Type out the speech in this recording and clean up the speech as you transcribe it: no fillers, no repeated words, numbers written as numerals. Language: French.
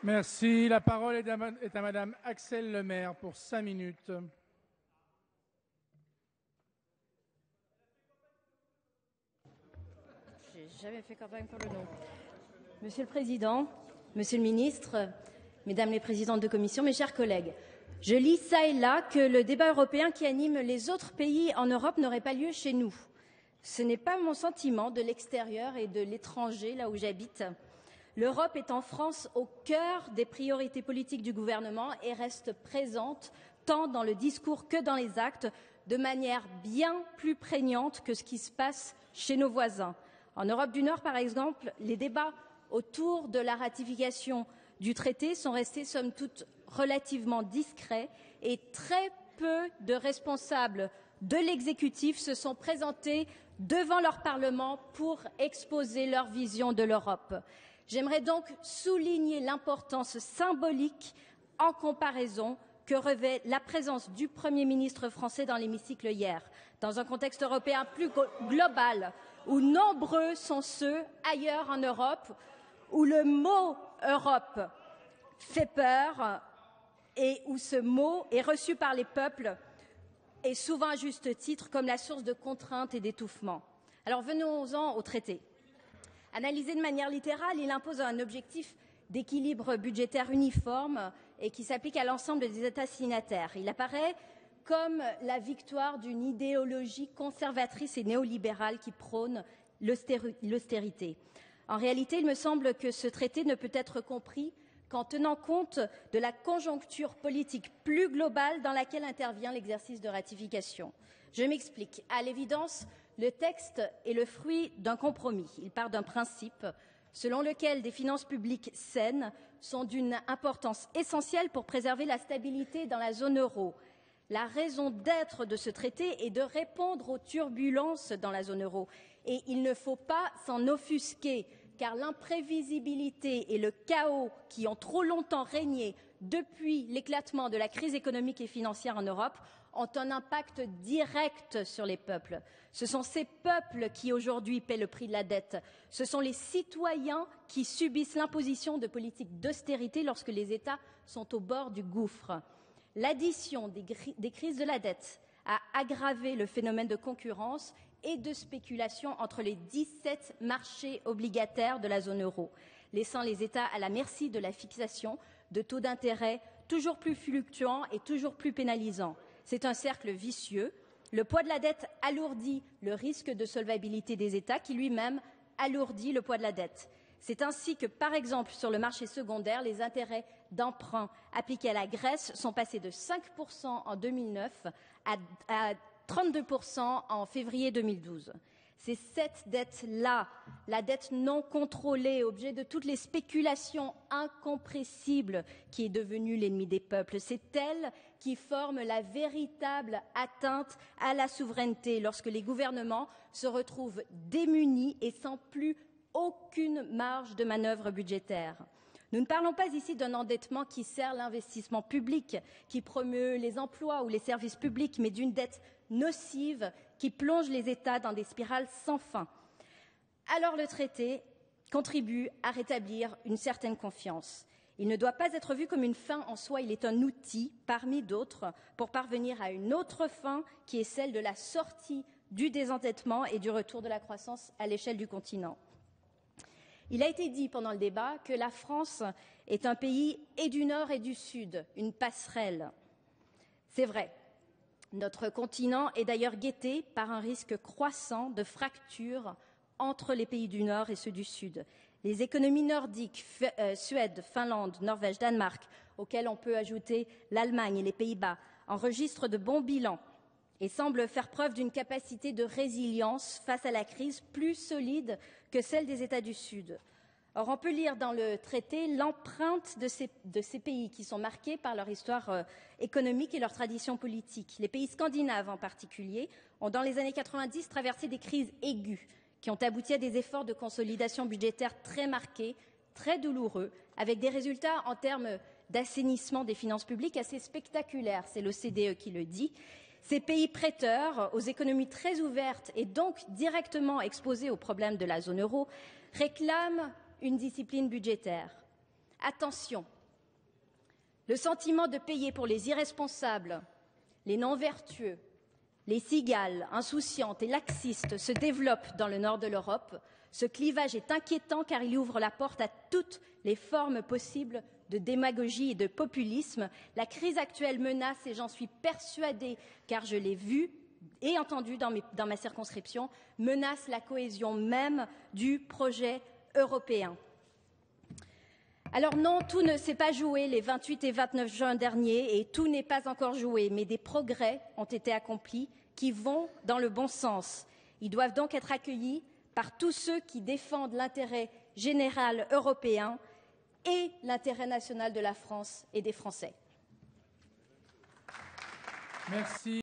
Merci. La parole est à Madame Axelle Lemaire pour 5 minutes. Je n'ai jamais fait campagne pour le nom. Monsieur le Président, Monsieur le Ministre, Mesdames les Présidentes de Commission, mes chers collègues, je lis ça et là que le débat européen qui anime les autres pays en Europe n'aurait pas lieu chez nous. Ce n'est pas mon sentiment de l'extérieur et de l'étranger, là où j'habite. L'Europe est en France au cœur des priorités politiques du gouvernement et reste présente tant dans le discours que dans les actes, de manière bien plus prégnante que ce qui se passe chez nos voisins. En Europe du Nord, par exemple, les débats autour de la ratification du traité sont restés, somme toute, relativement discrets et très peu de responsables de l'exécutif se sont présentés devant leur Parlement pour exposer leur vision de l'Europe. J'aimerais donc souligner l'importance symbolique en comparaison que revêt la présence du Premier ministre français dans l'hémicycle hier, dans un contexte européen plus global, où nombreux sont ceux ailleurs en Europe, où le mot Europe fait peur et où ce mot est reçu par les peuples et souvent à juste titre comme la source de contraintes et d'étouffement. Alors venons-en au traité. Analysé de manière littérale, il impose un objectif d'équilibre budgétaire uniforme et qui s'applique à l'ensemble des États signataires. Il apparaît comme la victoire d'une idéologie conservatrice et néolibérale qui prône l'austérité. En réalité, il me semble que ce traité ne peut être compris qu'en tenant compte de la conjoncture politique plus globale dans laquelle intervient l'exercice de ratification. Je m'explique. À l'évidence, le texte est le fruit d'un compromis. Il part d'un principe selon lequel des finances publiques saines sont d'une importance essentielle pour préserver la stabilité dans la zone euro. La raison d'être de ce traité est de répondre aux turbulences dans la zone euro. Et il ne faut pas s'en offusquer, car l'imprévisibilité et le chaos qui ont trop longtemps régné depuis l'éclatement de la crise économique et financière en Europe ont un impact direct sur les peuples. Ce sont ces peuples qui aujourd'hui paient le prix de la dette. Ce sont les citoyens qui subissent l'imposition de politiques d'austérité lorsque les États sont au bord du gouffre. L'addition des crises de la dette a aggravé le phénomène de concurrence et de spéculation entre les 17 marchés obligataires de la zone euro, laissant les États à la merci de la fixation de taux d'intérêt toujours plus fluctuants et toujours plus pénalisants. C'est un cercle vicieux. Le poids de la dette alourdit le risque de solvabilité des États qui lui-même alourdit le poids de la dette. C'est ainsi que, par exemple, sur le marché secondaire, les intérêts d'emprunt appliqués à la Grèce sont passés de 5% en 2009 à 32% en février 2012. C'est cette dette-là, la dette non contrôlée, objet de toutes les spéculations incompressibles, qui est devenue l'ennemi des peuples. C'est elle qui forme la véritable atteinte à la souveraineté lorsque les gouvernements se retrouvent démunis et sans plus aucune marge de manœuvre budgétaire. Nous ne parlons pas ici d'un endettement qui sert l'investissement public, qui promeut les emplois ou les services publics, mais d'une dette nocive qui plonge les États dans des spirales sans fin. Alors le traité contribue à rétablir une certaine confiance. Il ne doit pas être vu comme une fin en soi, il est un outil parmi d'autres pour parvenir à une autre fin qui est celle de la sortie du désendettement et du retour de la croissance à l'échelle du continent. Il a été dit pendant le débat que la France est un pays et du Nord et du Sud, une passerelle. C'est vrai. Notre continent est d'ailleurs guetté par un risque croissant de fracture entre les pays du Nord et ceux du Sud. Les économies nordiques, Suède, Finlande, Norvège, Danemark, auxquelles on peut ajouter l'Allemagne et les Pays-Bas, enregistrent de bons bilans et semblent faire preuve d'une capacité de résilience face à la crise plus solide que celle des États du Sud. Or, on peut lire dans le traité l'empreinte de ces pays qui sont marqués par leur histoire économique et leur tradition politique. Les pays scandinaves en particulier ont, dans les années 90, traversé des crises aiguës qui ont abouti à des efforts de consolidation budgétaire très marqués, très douloureux, avec des résultats en termes d'assainissement des finances publiques assez spectaculaires, c'est l'OCDE qui le dit. Ces pays prêteurs, aux économies très ouvertes et donc directement exposés aux problèmes de la zone euro, réclament une discipline budgétaire. Attention, Le sentiment de payer pour les irresponsables, les non-vertueux, les cigales insouciantes et laxistes se développe dans le nord de l'Europe. Ce clivage est inquiétant car il ouvre la porte à toutes les formes possibles de démagogie et de populisme. La crise actuelle menace, et j'en suis persuadée, car je l'ai vu et entendu dans ma circonscription, menace la cohésion même du projet européen. Alors non, tout ne s'est pas joué les 28 et 29 juin dernier et tout n'est pas encore joué, mais des progrès ont été accomplis qui vont dans le bon sens. Ils doivent donc être accueillis par tous ceux qui défendent l'intérêt général européen et l'intérêt national de la France et des Français. Merci.